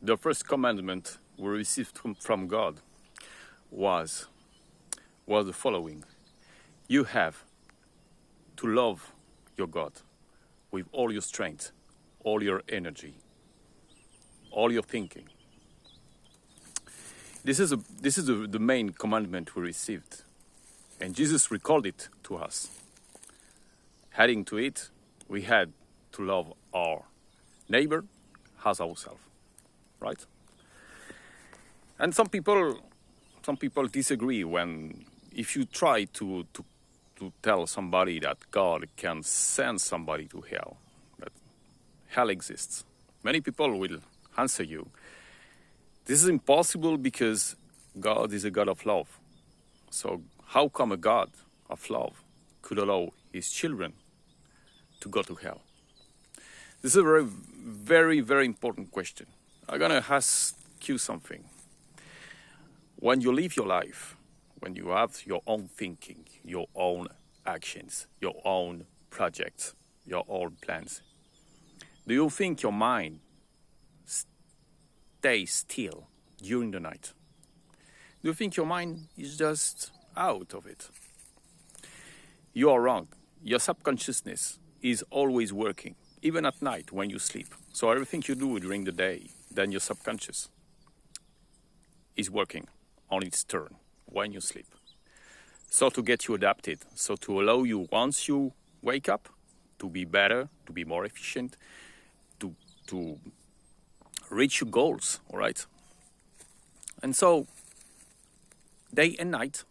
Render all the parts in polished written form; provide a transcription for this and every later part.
The first commandment we received from God was the following. You have to love your God with all your strength, all your energy, all your thinking. This is the main commandment we received. And Jesus recalled it to us. Adding to it, we had to love our neighbor as ourselves, right? And some people disagree if you try to tell somebody that God can send somebody to hell, that hell exists. Many people will answer you, this is impossible because God is a God of love. So how come a God of love could allow his children to go to hell? This is a very, very, very important question. I'm going to ask you something. When you live your life, when you have your own thinking, your own actions, your own projects, your own plans, do you think your mind stays still during the night? Do you think your mind is just out of it? You are wrong. Your subconsciousness is always working, even at night when you sleep. So everything you do during the day, then your subconscious is working on its turn when you sleep. So to get you adapted, so to allow you once you wake up to be better, to be more efficient, to reach your goals, all right? And so day and night,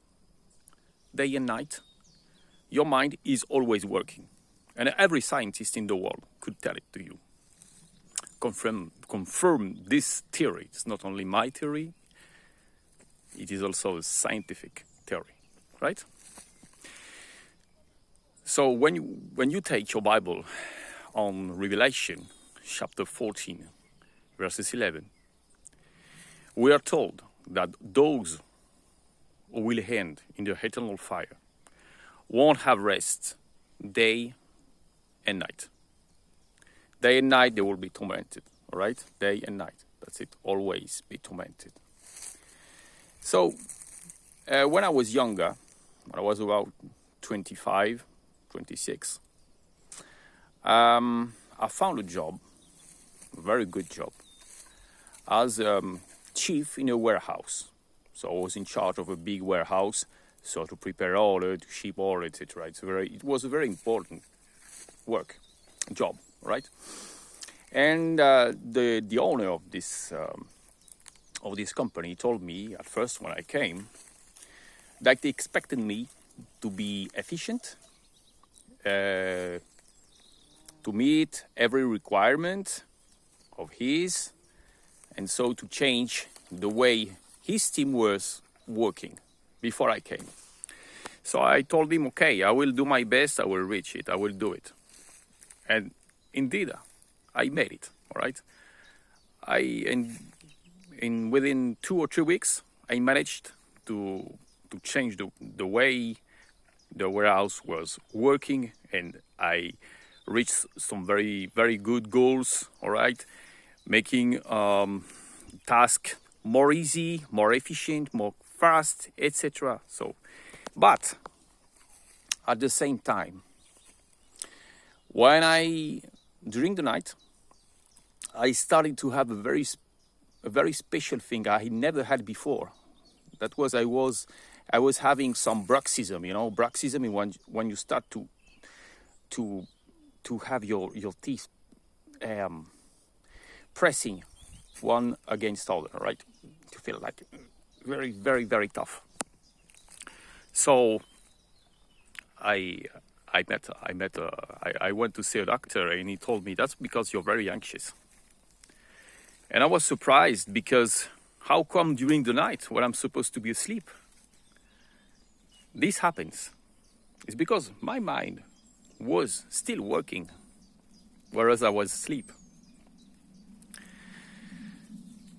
your mind is always working. And every scientist in the world could tell it to you. Confirm this theory. It's not only my theory, it is also a scientific theory, right? So when you take your Bible on Revelation chapter 14, verses 11, we are told that those who will end in the eternal fire won't have rest day and night. Day and night they will be tormented, all right? Day and night, that's it, always be tormented. So when I was younger, when I was about 25, 26, I found a job, a very good job, as chief in a warehouse. So I was in charge of a big warehouse, so to prepare order, to ship order, etc. It was a very important job, right? And the owner of this company told me at first when I came that they expected me to be efficient, to meet every requirement of his, and so to change the way his team was working before I came. So I told him, okay, I will do my best, I will reach it, I will do it. And indeed, I made it, all right? Within 2 or 3 weeks, I managed to change the way the warehouse was working, and I reached some very, very good goals, all right? Making tasks more easy, more efficient, more fast, etc. So, but at the same time, during the night, I started to have a very special thing I never had before. That was I was having some bruxism. You know, bruxism is when you start to have your teeth pressing one against other, right? To feel like very, very, very tough. So I went to see a doctor, and he told me that's because you're very anxious. And I was surprised because how come during the night when I'm supposed to be asleep, this happens? It's because my mind was still working, whereas I was asleep.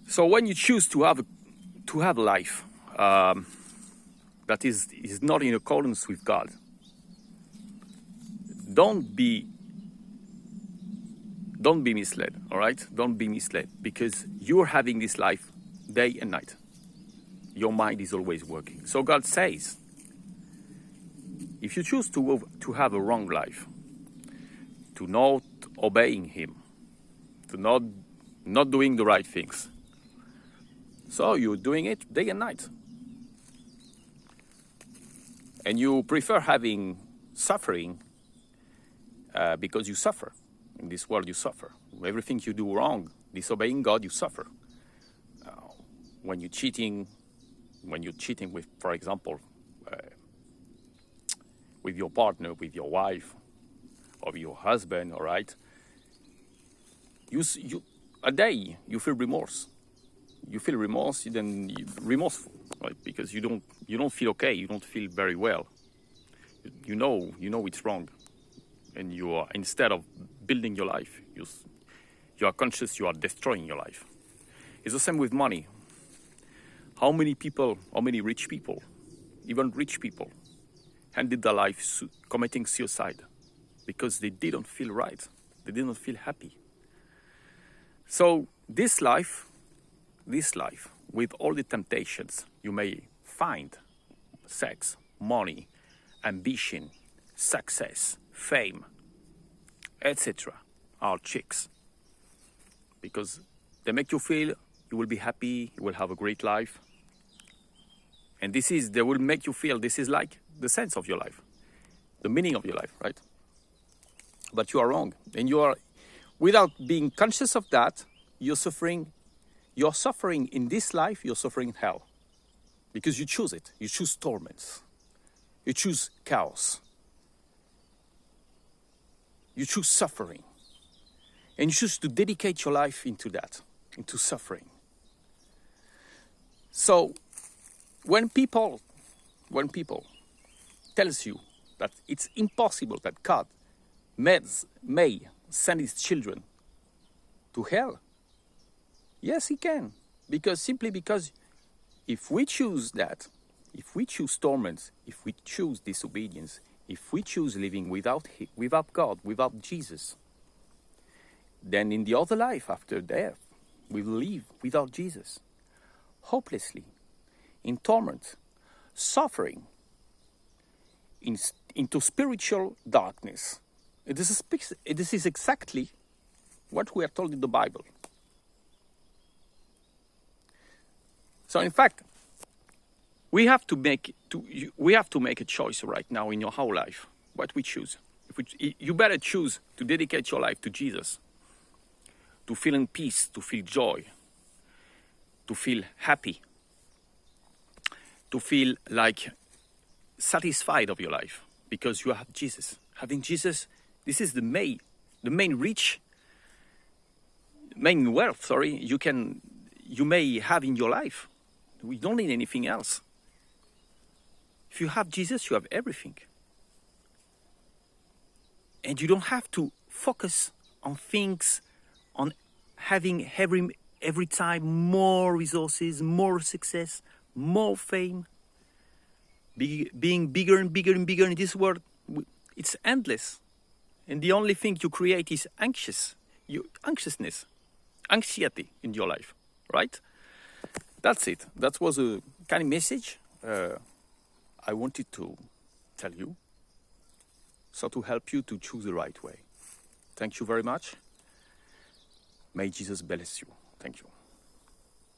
So when you choose to have a life that is not in accordance with God, don't be don't be misled, all right? Don't be misled, because you're having this life day and night. Your mind is always working. So God says, if you choose to have a wrong life, to not obeying Him, to not doing the right things, so you're doing it day and night. And you prefer having suffering because you suffer. In this world, you suffer. Everything you do wrong, disobeying God, you suffer. When you're cheating with, for example, with your partner, with your wife, or your husband, all right? A day you feel remorse. You feel remorse, then you're remorseful, right? Because you don't feel okay. You don't feel very well. You know it's wrong, and you are, instead of building your life, you are conscious you are destroying your life. It's the same with money. How many rich people, even rich people, ended their life committing suicide because they didn't feel right. They didn't feel happy. So this life, with all the temptations you may find, sex, money, ambition, success, fame, etc., are tricks. Because they make you feel you will be happy, you will have a great life. And they will make you feel this is like the sense of your life, the meaning of your life, right? But you are wrong. And you are, without being conscious of that, you're suffering in this life, you're suffering in hell. Because you choose it. You choose torments. You choose chaos. You choose suffering. And you choose to dedicate your life into that, into suffering. So, when people tells you that it's impossible that God may send His children to hell, yes, He can. Simply because if we choose that, if we choose torments, if we choose disobedience, if we choose living without God, without Jesus, then in the other life after death, we will live without Jesus, hopelessly, in torment, suffering, into spiritual darkness. This is exactly what we are told in the Bible. So in fact, we have to make a choice right now in your whole life, what we choose. You better choose to dedicate your life to Jesus, to feel in peace, to feel joy, to feel happy, to feel like satisfied of your life, because you have Jesus. Having Jesus, this is the main wealth, you may have in your life. We don't need anything else. If you have Jesus, you have everything. And you don't have to focus on things, on having every time more resources, more success, more fame, being bigger and bigger and bigger in this world. It's endless. And the only thing you create is anxiousness, anxiety in your life, right? That's it. That was a kind of message I wanted to tell you, so to help you to choose the right way. Thank you very much. May Jesus bless you. Thank you.